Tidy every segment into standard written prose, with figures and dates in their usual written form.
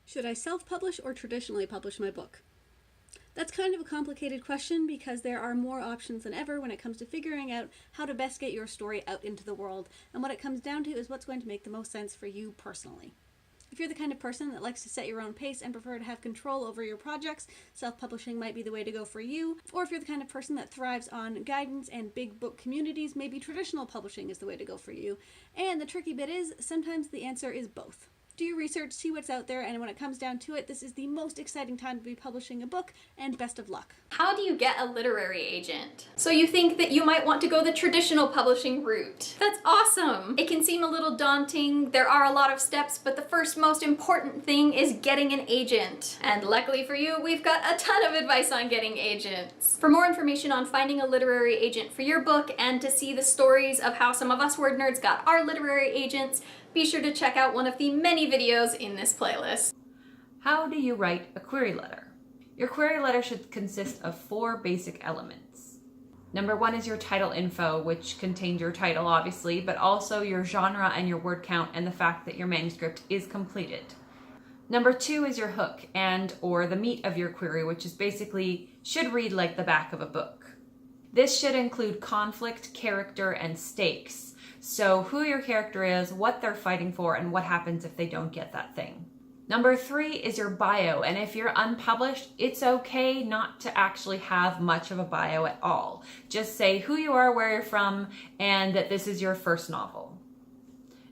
Should I self-publish or traditionally publish my book? That's kind of a complicated question because there are more options than ever when it comes to figuring out how to best get your story out into the world, and what it comes down to is what's going to make the most sense for you personally. If you're the kind of person that likes to set your own pace and prefer to have control over your projects, self-publishing might be the way to go for you. Or if you're the kind of person that thrives on guidance and big book communities, maybe traditional publishing is the way to go for you. And the tricky bit is, sometimes the answer is both. Do your research, see what's out there, and when it comes down to it, this is the most exciting time to be publishing a book, and best of luck. How do you get a literary agent? So you think that you might want to go the traditional publishing route. That's awesome! It can seem a little daunting, there are a lot of steps, but the first most important thing is getting an agent. And luckily for you, we've got a ton of advice on getting agents. For more information on finding a literary agent for your book, and to see the stories of how some of us word nerds got our literary agents, be sure to check out one of the many videos in this playlist. How do you write a query letter? Your query letter should consist of 4 basic elements. Number 1 is your title info, which contains your title, obviously, but also your genre and your word count and the fact that your manuscript is completed. Number 2 is your hook or the meat of your query, which is basically should read like the back of a book. This should include conflict, character, and stakes. So who your character is, what they're fighting for, and what happens if they don't get that thing. Number 3 is your bio, and if you're unpublished, it's okay not to actually have much of a bio at all. Just say who you are, where you're from, and that this is your first novel.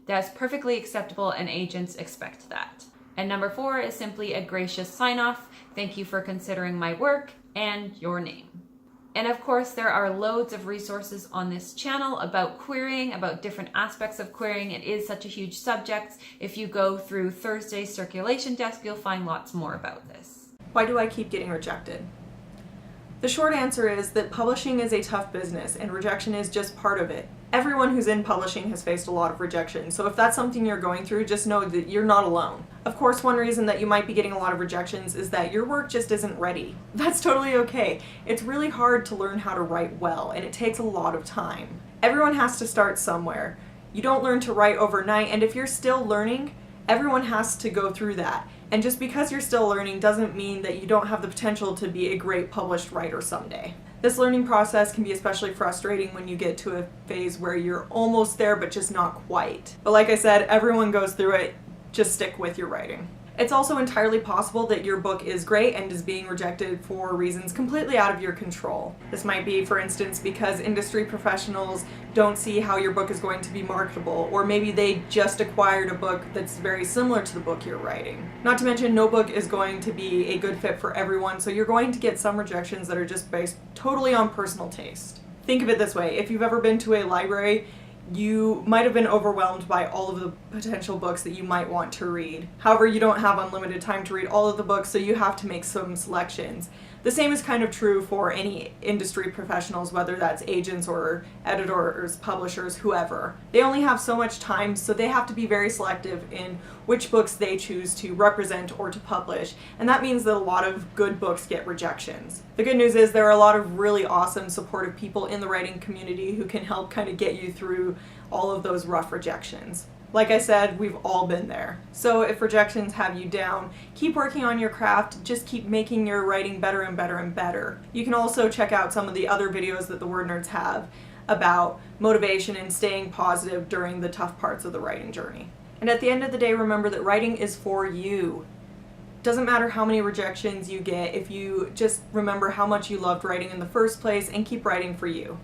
That's perfectly acceptable, and agents expect that. And number 4 is simply a gracious sign-off. Thank you for considering my work, and your name. And of course, there are loads of resources on this channel about querying, about different aspects of querying. It is such a huge subject. If you go through Thursday's circulation desk, you'll find lots more about this. Why do I keep getting rejected? The short answer is that publishing is a tough business and rejection is just part of it. Everyone who's in publishing has faced a lot of rejection, so if that's something you're going through, just know that you're not alone. Of course, one reason that you might be getting a lot of rejections is that your work just isn't ready. That's totally okay. It's really hard to learn how to write well, and it takes a lot of time. Everyone has to start somewhere. You don't learn to write overnight, and if you're still learning, everyone has to go through that. And just because you're still learning doesn't mean that you don't have the potential to be a great published writer someday. This learning process can be especially frustrating when you get to a phase where you're almost there but just not quite. But like I said, everyone goes through it. Just stick with your writing. It's also entirely possible that your book is great and is being rejected for reasons completely out of your control. This might be, for instance, because industry professionals don't see how your book is going to be marketable, or maybe they just acquired a book that's very similar to the book you're writing. Not to mention, no book is going to be a good fit for everyone, so you're going to get some rejections that are just based totally on personal taste. Think of it this way: if you've ever been to a library, you might have been overwhelmed by all of the potential books that you might want to read. However, you don't have unlimited time to read all of the books, so you have to make some selections. The same is kind of true for any industry professionals, whether that's agents or editors, publishers, whoever. They only have so much time, so they have to be very selective in which books they choose to represent or to publish, and that means that a lot of good books get rejections. The good news is there are a lot of really awesome, supportive people in the writing community who can help kind of get you through all of those rough rejections. Like I said, we've all been there. So if rejections have you down, keep working on your craft, just keep making your writing better and better and better. You can also check out some of the other videos that the WordNerds have about motivation and staying positive during the tough parts of the writing journey. And at the end of the day, remember that writing is for you. Doesn't matter how many rejections you get if you just remember how much you loved writing in the first place and keep writing for you.